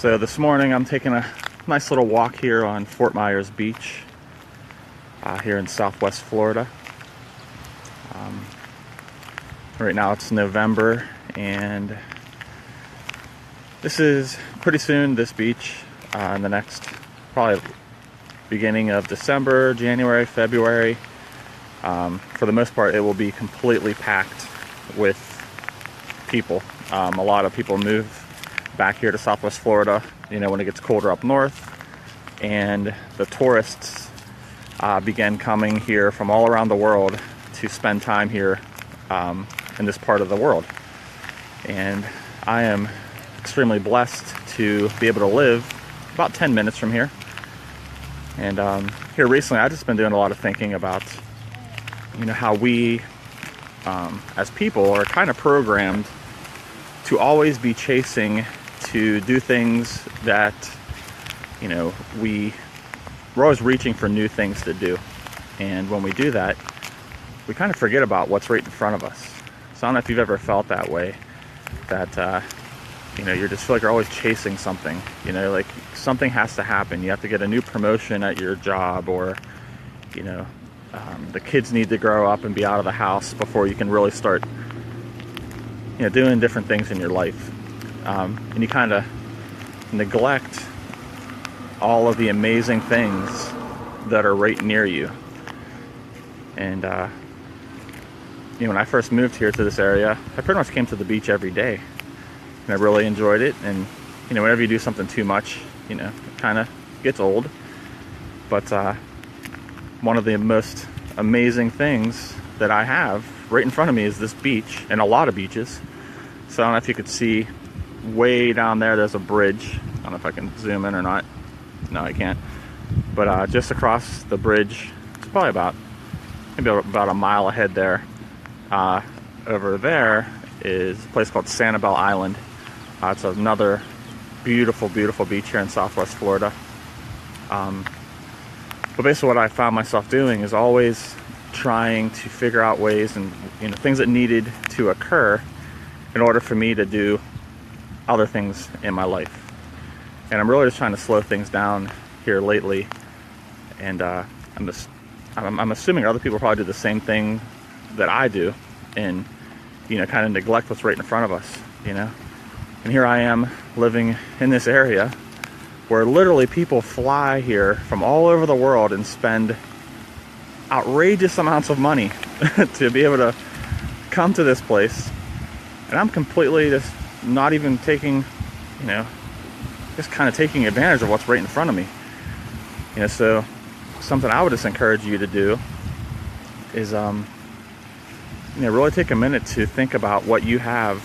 So this morning I'm taking a nice little walk here on Fort Myers Beach here in Southwest Florida. Right now it's November, and this is pretty soon, this beach, in the next probably beginning of December, January, February. For the most part, it will be completely packed with people. A lot of people move back here to Southwest Florida, when it gets colder up north, and the tourists began coming here from all around the world to spend time here in this part of the world. And I am extremely blessed to be able to live about 10 minutes from here. And here recently, I've just been doing a lot of thinking about, how we as people are kind of programmed to always be chasing to do things that, we're always reaching for new things to do. And when we do that, we kind of forget about what's right in front of us. So I don't know if you've ever felt that way, that, you just feel like you're always chasing something, like something has to happen. You have to get a new promotion at your job, or, the kids need to grow up and be out of the house before you can really start, doing different things in your life. And you kind of neglect all of the amazing things that are right near you. And, when I first moved here to this area, I pretty much came to the beach every day. And I really enjoyed it. And, whenever you do something too much, it kind of gets old. But one of the most amazing things that I have right in front of me is this beach, and a lot of beaches. So I don't know if you could see way down there's a bridge. I don't know if I can zoom in or not. No, I can't. But just across the bridge, it's probably maybe about a mile ahead there. Over there is a place called Sanibel Island. It's another beautiful, beautiful beach here in Southwest Florida. But basically what I found myself doing is always trying to figure out ways and things that needed to occur in order for me to do other things in my life. And I'm really just trying to slow things down here lately. And I'm assuming other people probably do the same thing that I do, and kind of neglect what's right in front of us. And here I am living in this area where literally people fly here from all over the world and spend outrageous amounts of money to be able to come to this place. And I'm completely just not even taking, just kind of taking advantage of what's right in front of me. So something I would just encourage you to do is, really take a minute to think about what you have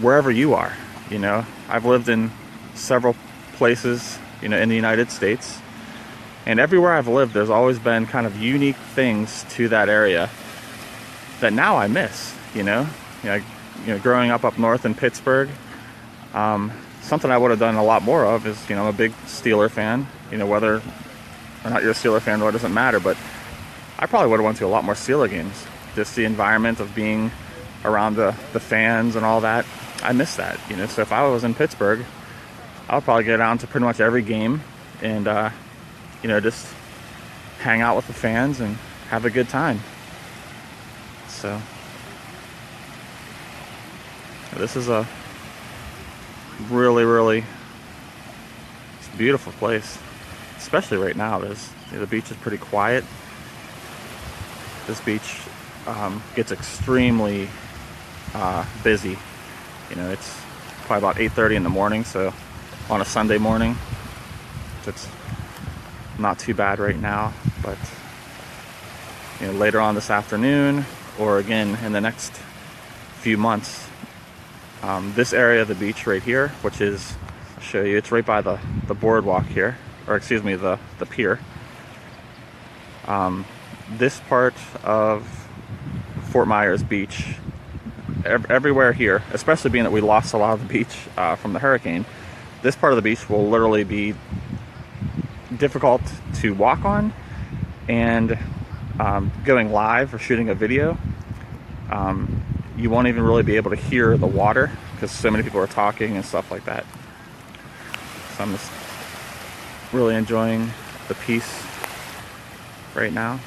wherever you are. I've lived in several places, in the United States, and everywhere I've lived, there's always been kind of unique things to that area that now I miss. Growing up north in Pittsburgh, something I would have done a lot more of is, I'm a big Steeler fan. Whether or not you're a Steeler fan, it doesn't matter, but I probably would have went to a lot more Steeler games. Just the environment of being around the fans and all that, I miss that. So if I was in Pittsburgh, I would probably get down to pretty much every game and, just hang out with the fans and have a good time. So this is a really, really beautiful place, especially right now. The beach is pretty quiet. This beach gets extremely busy. It's probably about 8:30 in the morning, so on a Sunday morning, it's not too bad right now. But later on this afternoon, or again in the next few months, this area of the beach right here, which is, I'll show you, it's right by the boardwalk here, or excuse me, the pier. This part of Fort Myers Beach, everywhere here, especially being that we lost a lot of the beach from the hurricane, this part of the beach will literally be difficult to walk on, and going live or shooting a video, you won't even really be able to hear the water because so many people are talking and stuff like that. So I'm just really enjoying the peace right now.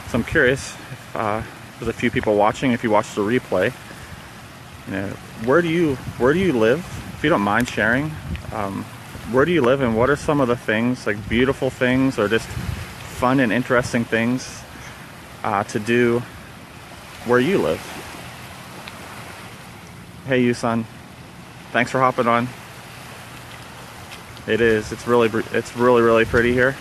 So I'm curious if there's a few people watching. If you watch the replay, you know, where do you live? If you don't mind sharing, where do you live, and what are some of the things, like beautiful things or just fun and interesting things to do where you live? Hey, you son, thanks for hopping on. It is. It's really pretty here.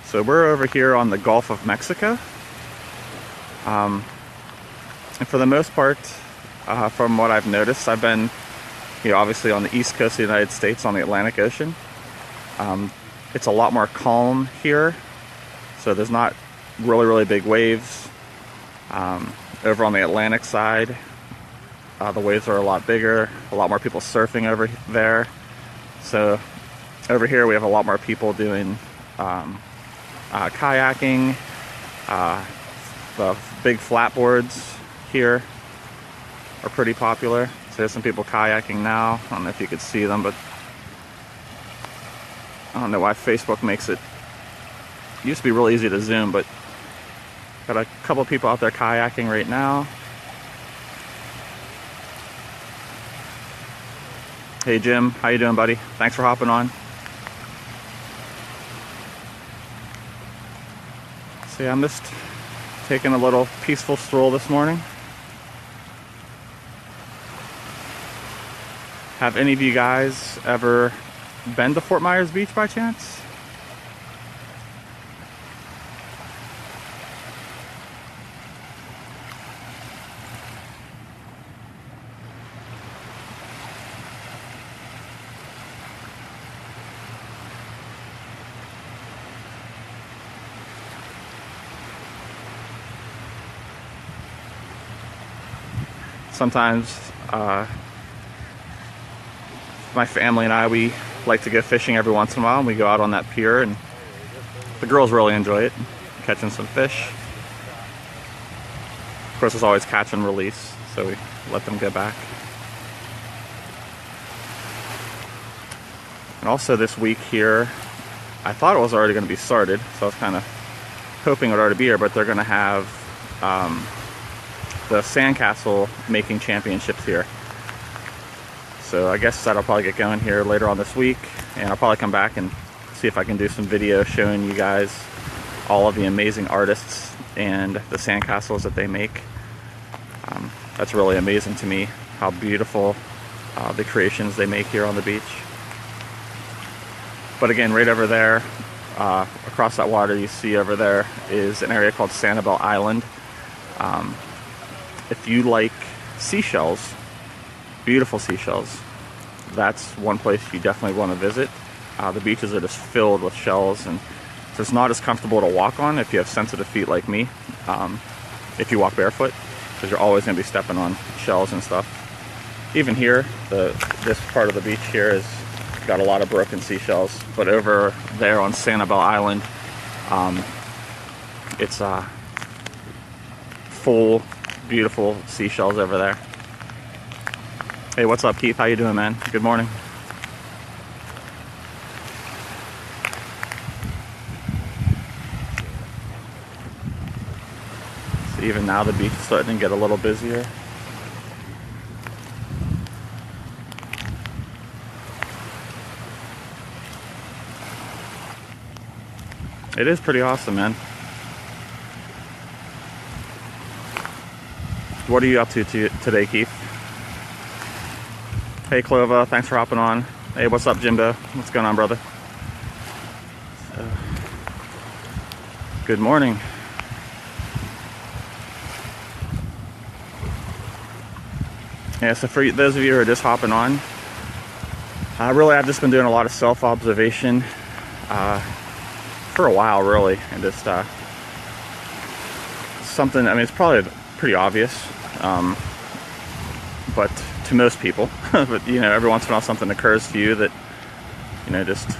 So we're over here on the Gulf of Mexico. And for the most part, from what I've noticed, I've been, you know, obviously on the east coast of the United States on the Atlantic Ocean. It's a lot more calm here, so there's not really big waves. Over on the Atlantic side, the waves are a lot bigger, a lot more people surfing over there. So over here we have a lot more people doing kayaking. The big flatboards here are pretty popular. So there's some people kayaking now. I don't know if you could see them, but I don't know why Facebook makes it used to be real easy to zoom, but got a couple of people out there kayaking right now. Hey Jim, how you doing, buddy? Thanks for hopping on. So yeah, I'm just taking a little peaceful stroll this morning. Have any of you guys ever been to Fort Myers Beach by chance? Sometimes my family and I, we like to go fishing every once in a while, and we go out on that pier, and the girls really enjoy it, catching some fish. Of course, there's always catch and release, so we let them go back. And also this week here, I thought it was already going to be started, so I was kind of hoping it would already be here, but they're going to have the sandcastle making championships here. So I guess that'll probably get going here later on this week, and I'll probably come back and see if I can do some video showing you guys all of the amazing artists and the sandcastles that they make. That's really amazing to me, how beautiful the creations they make here on the beach. But again, right over there, across that water you see over there, is an area called Sanibel Island. If you like seashells, beautiful seashells, that's one place you definitely want to visit. The beaches are just filled with shells, and so it's not as comfortable to walk on if you have sensitive feet like me, if you walk barefoot, because you're always going to be stepping on shells and stuff. Even here, this part of the beach here has got a lot of broken seashells, but over there on Sanibel Island, it's full, beautiful seashells over there. Hey, what's up, Keith? How you doing, man? Good morning. So even now the beach is starting to get a little busier. It is pretty awesome, man. What are you up to today, Keith? Hey, Clova, thanks for hopping on. Hey, what's up, Jimbo? What's going on, brother? Good morning. Yeah, so for those of you who are just hopping on, really I've just been doing a lot of self-observation for a while, really, and just something, I mean, it's probably pretty obvious, but to most people, but you know, every once in a while something occurs to you that, you know, just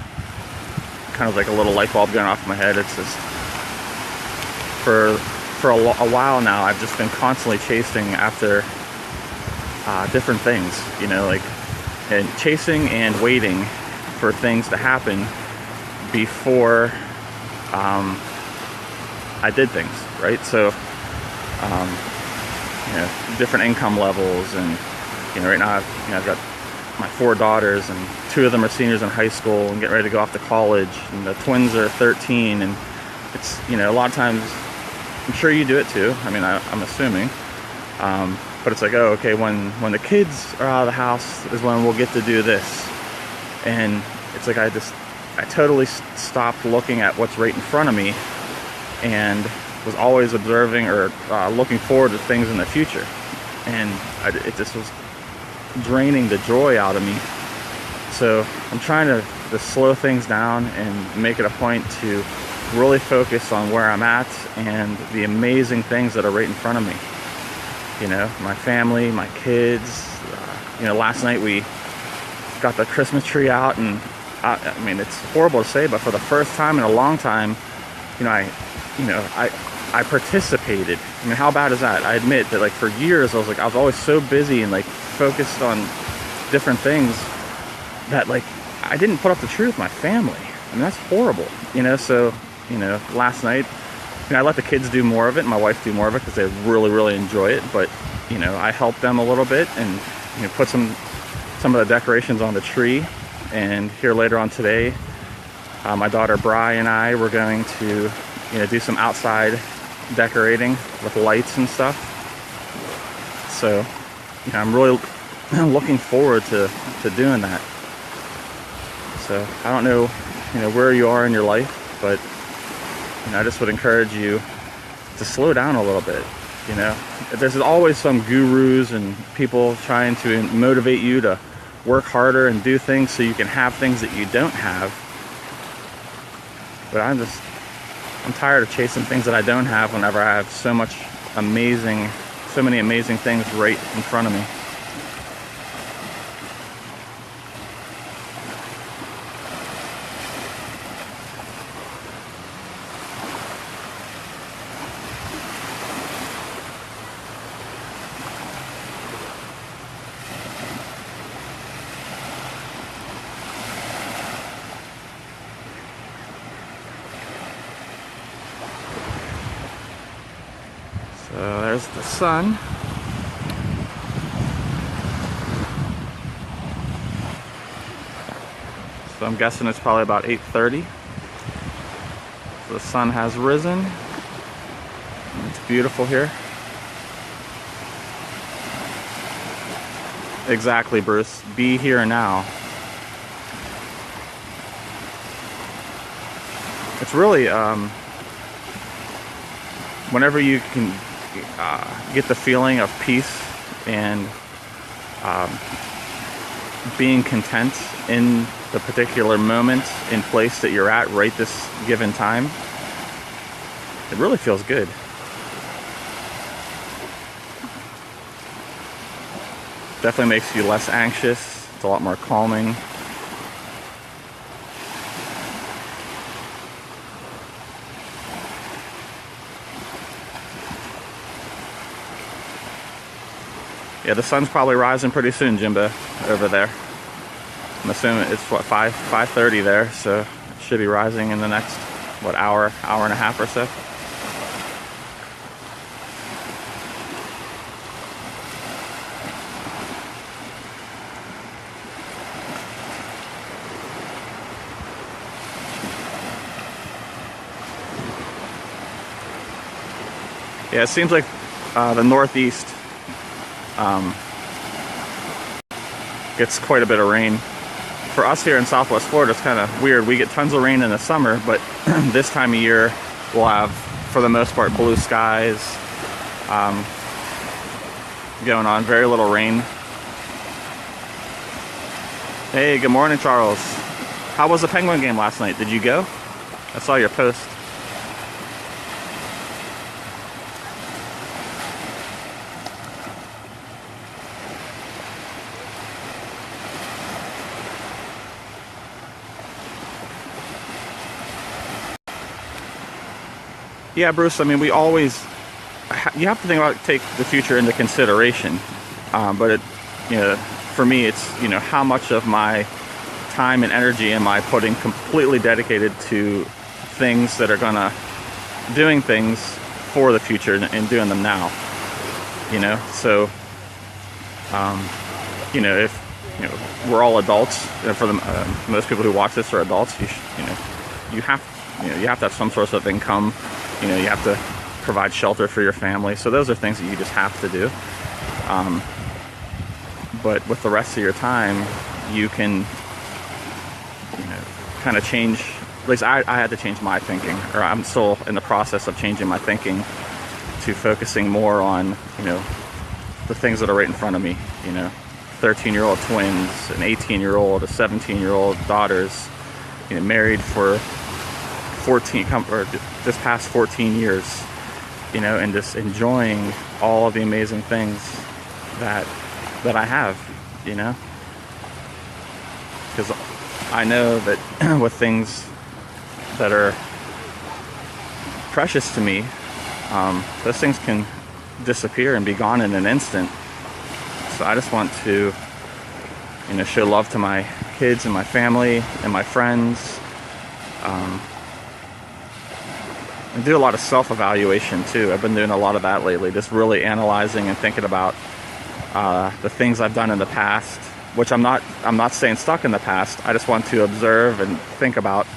kind of like a little light bulb going off in my head. It's just for a while now, I've just been constantly chasing after different things, you know, like, and chasing and waiting for things to happen before I did things, right? So, you know, different income levels, and, you know, right now I've got my 4 daughters, and 2 of them are seniors in high school and getting ready to go off to college, and the twins are 13, and it's, you know, a lot of times, I'm sure you do it too, I mean, I'm assuming, but it's like, oh, okay, when the kids are out of the house is when we'll get to do this, and it's like I totally stopped looking at what's right in front of me, and was always observing or looking forward to things in the future, and it just was draining the joy out of me. So I'm trying to slow things down and make it a point to really focus on where I'm at and the amazing things that are right in front of me. You know, my family, my kids. You know, last night we got the Christmas tree out, and I mean, it's horrible to say, but for the first time in a long time, you know, I participated. I mean, how bad is that? I admit that, like, for years I was always so busy and like focused on different things that, like, I didn't put up the tree with my family. I mean, that's horrible, you know. So, you know, last night, you know, I let the kids do more of it and my wife do more of it because they really enjoy it, but, you know, I helped them a little bit and, you know, put some of the decorations on the tree. And here later on today, my daughter Bri and I were going to, you know, do some outside decorating with lights and stuff. So, you know, I'm really looking forward to doing that. So I don't know, you know, where you are in your life, but, you know, I just would encourage you to slow down a little bit. You know, there's always some gurus and people trying to motivate you to work harder and do things so you can have things that you don't have. But I'm tired of chasing things that I don't have whenever I have so many amazing things right in front of me. So there's the sun. So I'm guessing it's probably about 8:30. So the sun has risen. It's beautiful here. Exactly, Bruce. Be here now. It's really, whenever you can get the feeling of peace and being content in the particular moment and place that you're at right this given time, it really feels good. Definitely makes you less anxious. It's a lot more calming. Yeah, the sun's probably rising pretty soon, Jimbo, over there. I'm assuming it's, what, 5:30 there, so it should be rising in the next, what, hour and a half or so. Yeah, it seems like the Northeast gets quite a bit of rain. For us here in Southwest Florida, it's kind of weird. We get tons of rain in the summer, but this time of year we'll have, for the most part, blue skies going on. Very little rain. Hey, good morning, Charles. How was the Penguin game last night? Did you go? I saw your post. Yeah, Bruce, I mean, we always, you have to think about, take the future into consideration. But it, you know, for me, it's, you know, how much of my time and energy am I putting completely dedicated to things that are gonna, doing things for the future and doing them now, you know? So, you know, if, you know, we're all adults, for the most people who watch this are adults, you know, you have to have some source of income, you know, you have to provide shelter for your family. So those are things that you just have to do. But with the rest of your time, you can, you know, kind of change. At least I had to change my thinking, or I'm still in the process of changing my thinking to focusing more on, you know, the things that are right in front of me. You know, 13-year-old twins, an 18-year-old, a 17-year-old daughters, you know, married for 14 or this past 14 years, you know, and just enjoying all of the amazing things that I have, you know, because I know that with things that are precious to me, those things can disappear and be gone in an instant. So I just want to, you know, show love to my kids and my family and my friends, and do a lot of self-evaluation too. I've been doing a lot of that lately, just really analyzing and thinking about the things I've done in the past, which I'm not staying stuck in the past. I just want to observe and think about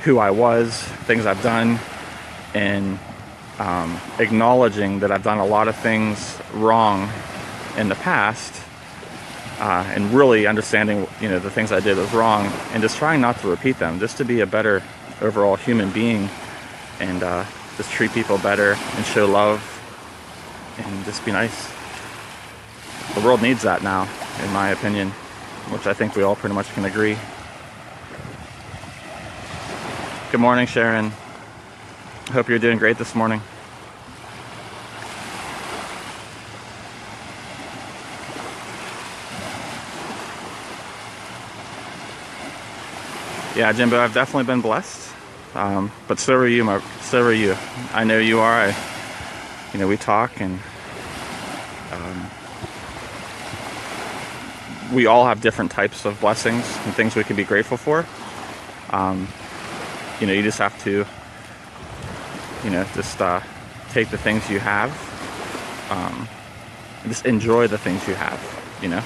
who I was, things I've done, and acknowledging that I've done a lot of things wrong in the past, and really understanding, you know, the things I did was wrong, and just trying not to repeat them, just to be a better overall human being, and just treat people better and show love and just be nice. The world needs that now, in my opinion, which I think we all pretty much can agree. Good morning, Sharon. Hope you're doing great this morning. Yeah, Jimbo, I've definitely been blessed, but so are you. So are you. I know you are. You know, we talk, and we all have different types of blessings and things we can be grateful for. You know, you just have to, you know, just take the things you have, and just enjoy the things you have. You know,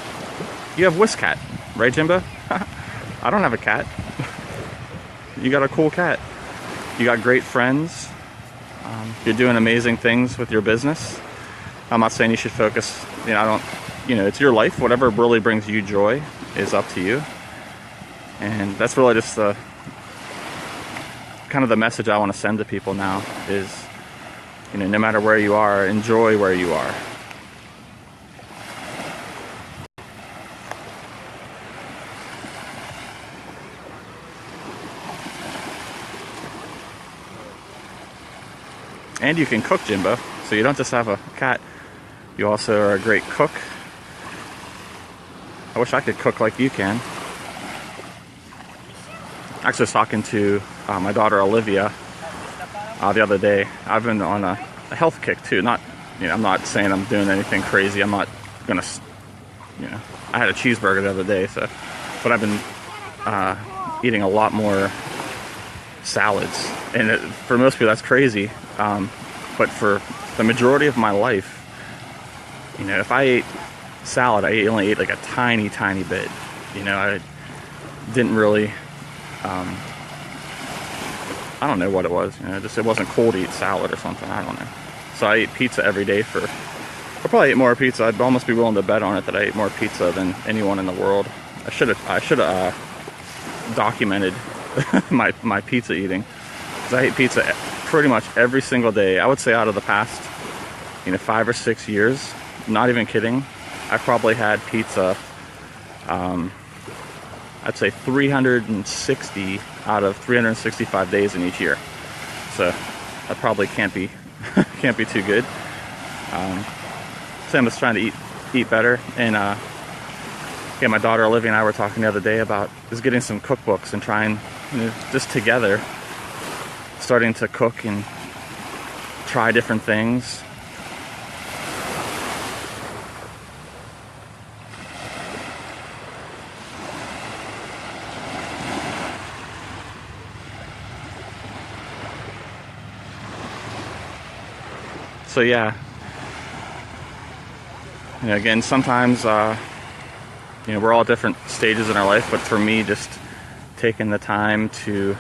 you have Whiscat, right, Jimbo? I don't have a cat. You got a cool cat. You got great friends. You're doing amazing things with your business. I'm not saying you should focus, you know, it's your life. Whatever really brings you joy is up to you. And that's really just the kind of the message I want to send to people now is, you know, no matter where you are, enjoy where you are. And you can cook, Jimbo. So you don't just have a cat, you also are a great cook. I wish I could cook like you can. Actually, I was talking to my daughter Olivia the other day. I've been on a health kick too. Not, you know, I'm not saying I'm doing anything crazy. I'm not gonna, you know, I had a cheeseburger the other day, so, but I've been eating a lot more salads, and for most people that's crazy. But for the majority of my life, you know, if I ate salad, I only ate like a tiny bit. You know, I didn't really, I don't know what it was. You know, just it wasn't cool to eat salad or something. I don't know. So I ate pizza every day I probably ate more pizza. I'd almost be willing to bet on it that I ate more pizza than anyone in the world. I should have documented my pizza eating. 'Cause I ate pizza pretty much every single day. I would say out of the past, you know, 5 or 6 years, not even kidding, I probably had pizza, I'd say 360 out of 365 days in each year. So that probably can't be too good. So I'm just trying to eat better. And yeah, my daughter Olivia and I were talking the other day about just getting some cookbooks and trying, you know, just together, starting to cook and try different things. So yeah, again, sometimes we're all at different stages in our life, but for me, just taking the time to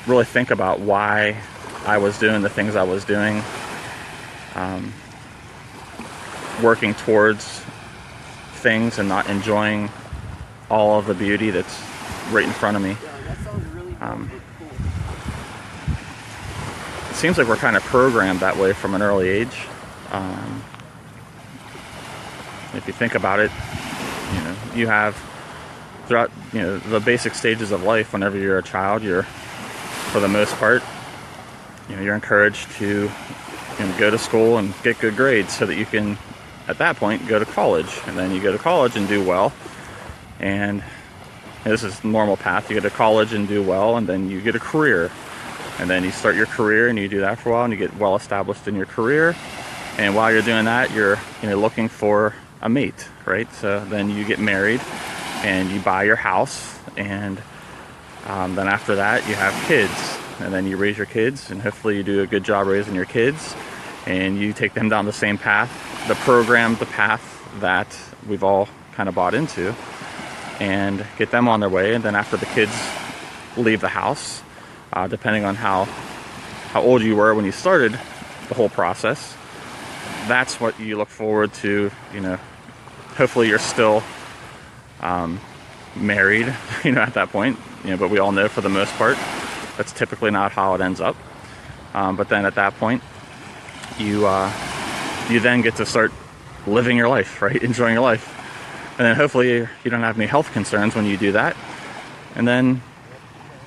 really think about why I was doing the things I was doing, working towards things and not enjoying all of the beauty that's right in front of me. It seems like we're kind of programmed that way from an early age. If you think about it, you have throughout the basic stages of life. Whenever you're a child, you're, for the most part, you're encouraged to go to school and get good grades so that you can, at that point, go to college. And then you go to college and do well, and this is normal path. You go to college and do well, and then you get a career, and then you start your career and you do that for a while and you get well established in your career. And while you're doing that, you're looking for a mate, right? So then you get married and you buy your house, and then after that you have kids, and then you raise your kids, and hopefully you do a good job raising your kids, and you take them down the same path, the path that we've all kind of bought into, and get them on their way. And then after the kids leave the house, depending on how old you were when you started the whole process, that's what you look forward to. Hopefully you're still married, at that point. But we all know, for the most part, that's typically not how it ends up. But then at that point, you then get to start living your life, right? Enjoying your life. And then hopefully you don't have any health concerns when you do that. And then,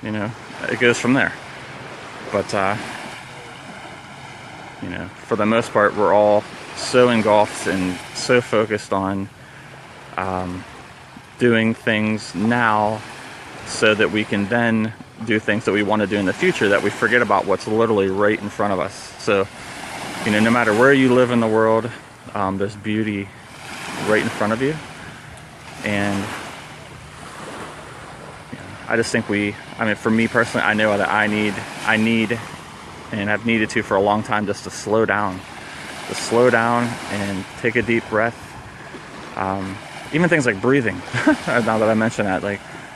it goes from there. But, for the most part, we're all so engulfed and so focused on doing things now so that we can then do things that we want to do in the future, that we forget about what's literally right in front of us. So, no matter where you live in the world, there's beauty right in front of you. And I just think for me personally, I know that I need, and I've needed to for a long time, just to slow down and take a deep breath. Even things like breathing. Now that I mention that,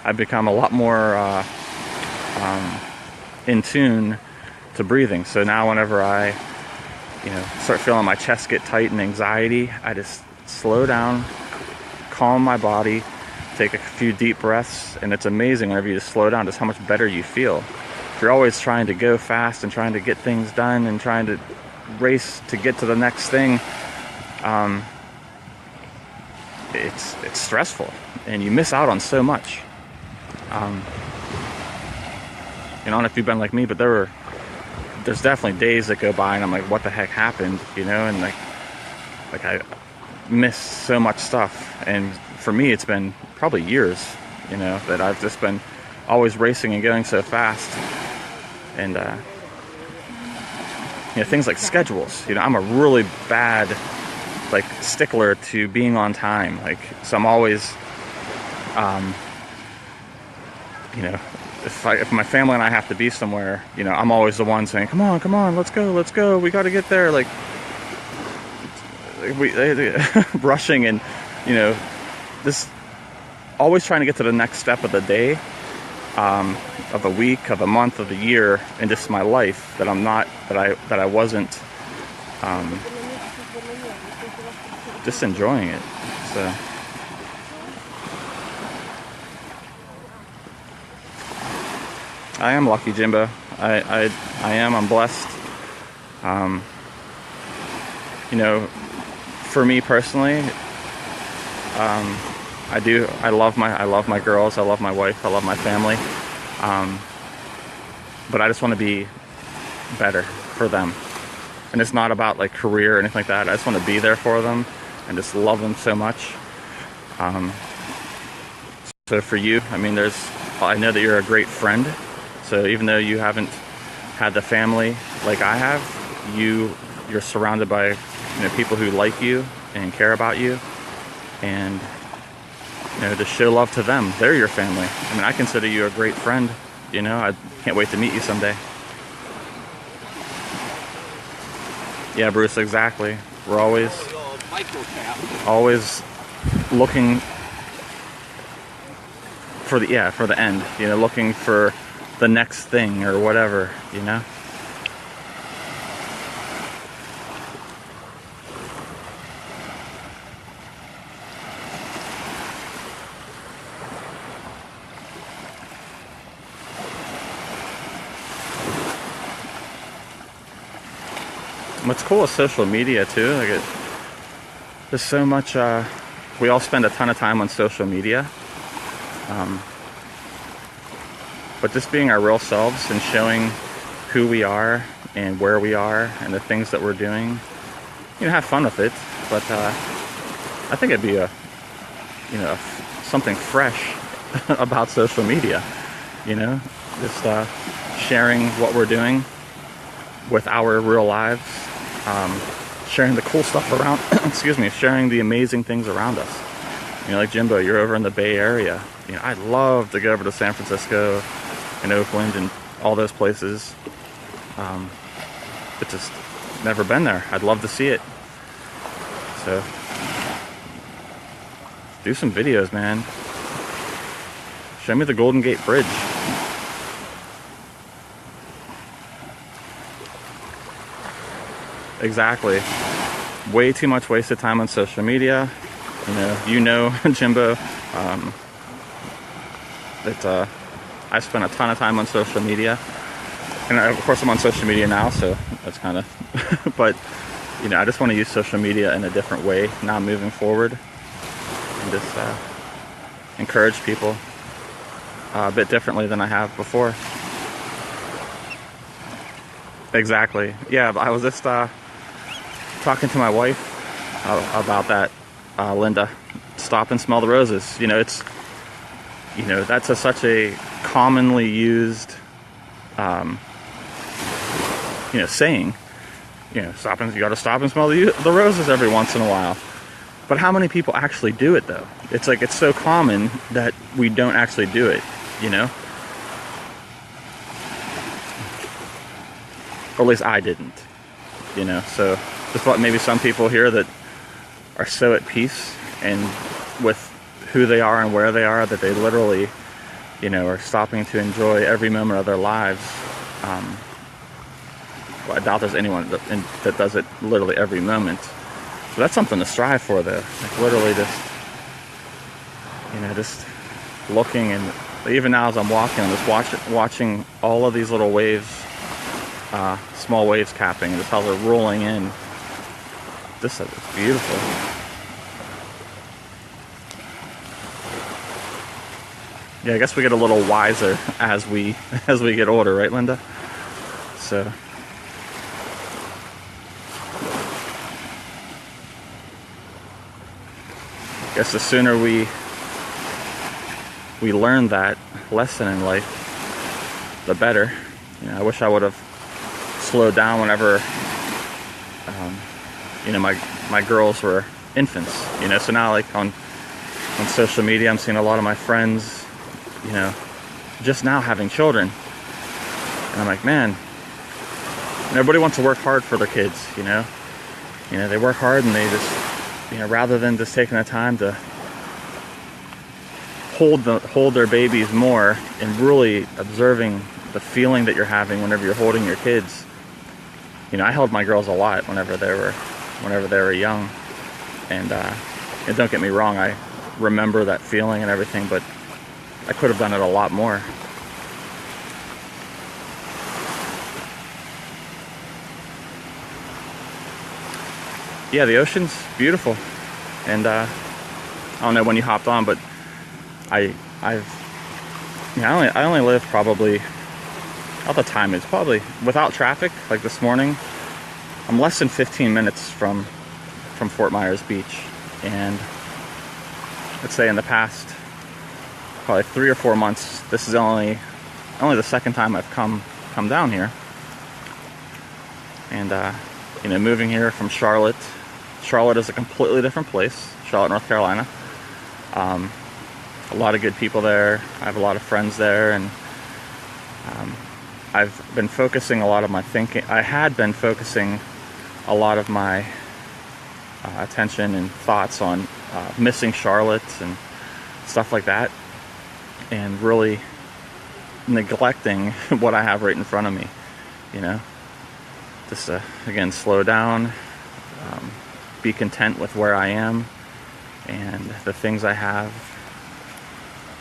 I've become a lot more in tune to breathing. So now whenever I start feeling my chest get tight and anxiety, I just slow down, calm my body, take a few deep breaths, and it's amazing whenever you just slow down just how much better you feel. If you're always trying to go fast and trying to get things done and trying to race to get to the next thing, it's stressful, and you miss out on so much. I don't know if you've been like me, but there's definitely days that go by and I'm like, what the heck happened, and I miss so much stuff. And for me, it's been probably years, that I've just been always racing and going so fast. And things like schedules. I'm a really bad stickler to being on time. So I'm always if my family and I have to be somewhere, I'm always the one saying, come on, let's go, we got to get there. Rushing and, just always trying to get to the next step of the day, of the week, of the month, of the year, and just my life, that I wasn't just enjoying it. So I am lucky, Jimbo. I am. I'm blessed. For me personally, I love my girls. I love my wife. I love my family. But I just want to be better for them. And it's not about career or anything like that. I just want to be there for them and just love them so much. So for you, I know that you're a great friend. So even though you haven't had the family like I have, you're surrounded by people who like you and care about you, and to show love to them. They're your family. I mean, I consider you a great friend. I can't wait to meet you someday. Yeah, Bruce, exactly. We're always looking for the end. Looking for the next thing or whatever. What's cool is social media too. There's so much. We all spend a ton of time on social media, but just being our real selves and showing who we are and where we are and the things that we're doing. Have fun with it. But I think it'd be something fresh about social media. Just sharing what we're doing with our real lives. Sharing the cool stuff around, sharing the amazing things around us. Like Jimbo, you're over in the Bay Area. I'd love to go over to San Francisco and Oakland and all those places. But just never been there. I'd love to see it. So, do some videos, man. Show me the Golden Gate Bridge. Exactly. Way too much wasted time on social media. Jimbo, that I spent a ton of time on social media. And of course I'm on social media now, so that's kind of, but I just want to use social media in a different way now moving forward. And just encourage people a bit differently than I have before. Exactly. Yeah, I was just talking to my wife about that, Linda. Stop and smell the roses. It's that's such a commonly used saying. You got to stop and smell the roses every once in a while. But how many people actually do it though? It's so common that we don't actually do it. Or at least I didn't. So just thought maybe some people here that are so at peace and with who they are and where they are that they literally, are stopping to enjoy every moment of their lives. Well, I doubt there's anyone that does it literally every moment. So that's something to strive for, though. Literally just looking, and even now as I'm walking, I'm just watching all of these little waves, small waves capping, and just how they're rolling in. It's beautiful. Yeah, I guess we get a little wiser as we get older, right, Linda? So I guess the sooner we learn that lesson in life, the better. I wish I would have slowed down whenever my girls were infants. So now on social media I'm seeing a lot of my friends just now having children, and I'm like, man, everybody wants to work hard for their kids. They work hard, and they just rather than just taking the time to hold their babies more and really observing the feeling that you're having whenever you're holding your kids. I held my girls a lot whenever they were young, and don't get me wrong, I remember that feeling and everything, but I could have done it a lot more. Yeah, the ocean's beautiful, and I don't know when you hopped on, but I only live probably, what the time is, probably without traffic, like this morning, I'm less than 15 minutes from Fort Myers Beach, and let's say in the past probably 3 or 4 months, this is only the second time I've come down here. And moving here from Charlotte. Charlotte is a completely different place. Charlotte, North Carolina. A lot of good people there. I have a lot of friends there, and I've been focusing a lot of my thinking. I had been focusing a lot of my attention and thoughts on missing Charlotte and stuff like that, and really neglecting what I have right in front of me. Just again, slow down, be content with where I am and the things I have.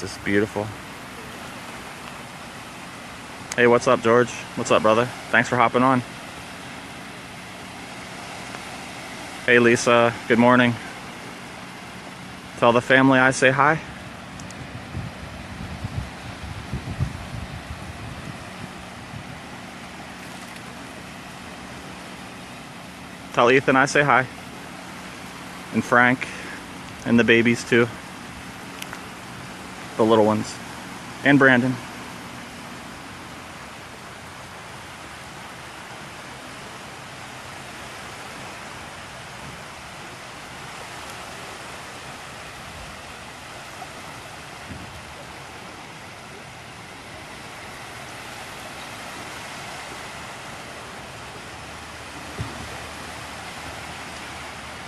Just beautiful. Hey, what's up, George? What's up, brother? Thanks for hopping on. Hey, Lisa, good morning. Tell the family I say hi. Tell Ethan I say hi. And Frank. And the babies too. The little ones. And Brandon.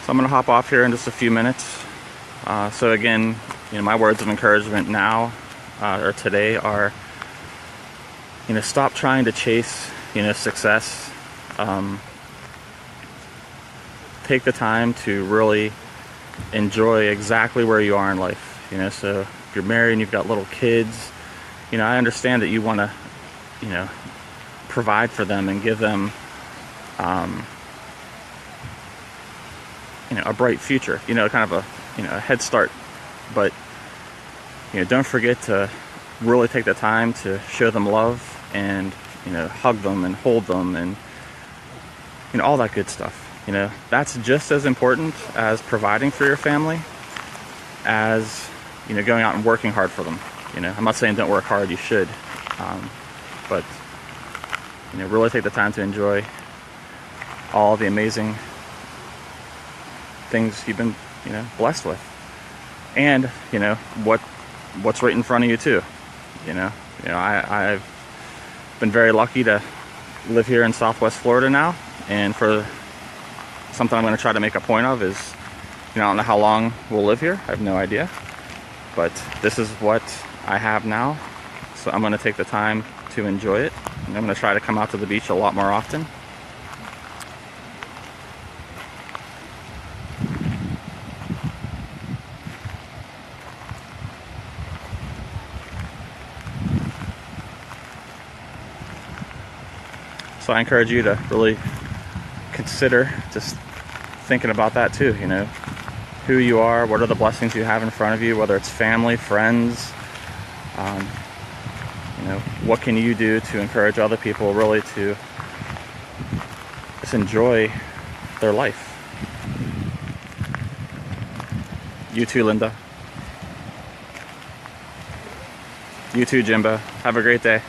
So I'm going to hop off here in just a few minutes. So again, my words of encouragement now or today are, stop trying to chase, success. Take the time to really enjoy exactly where you are in life. So if you're married and you've got little kids, I understand that you want to, provide for them and give them, a bright future, kind of a head start. But don't forget to really take the time to show them love and hug them and hold them and all that good stuff. That's just as important as providing for your family as going out and working hard for them. I'm not saying don't work hard, you should, but really take the time to enjoy all the amazing things you've been blessed with, and what's right in front of you too. I've been very lucky to live here in Southwest Florida now, and for something I'm going to try to make a point of is, I don't know how long we'll live here. I have no idea, but this is what I have now, so I'm going to take the time to enjoy it, and I'm going to try to come out to the beach a lot more often. So I encourage you to really consider just thinking about that too, who you are, what are the blessings you have in front of you, whether it's family, friends, what can you do to encourage other people really to just enjoy their life. You too, Linda. You too, Jimbo. Have a great day.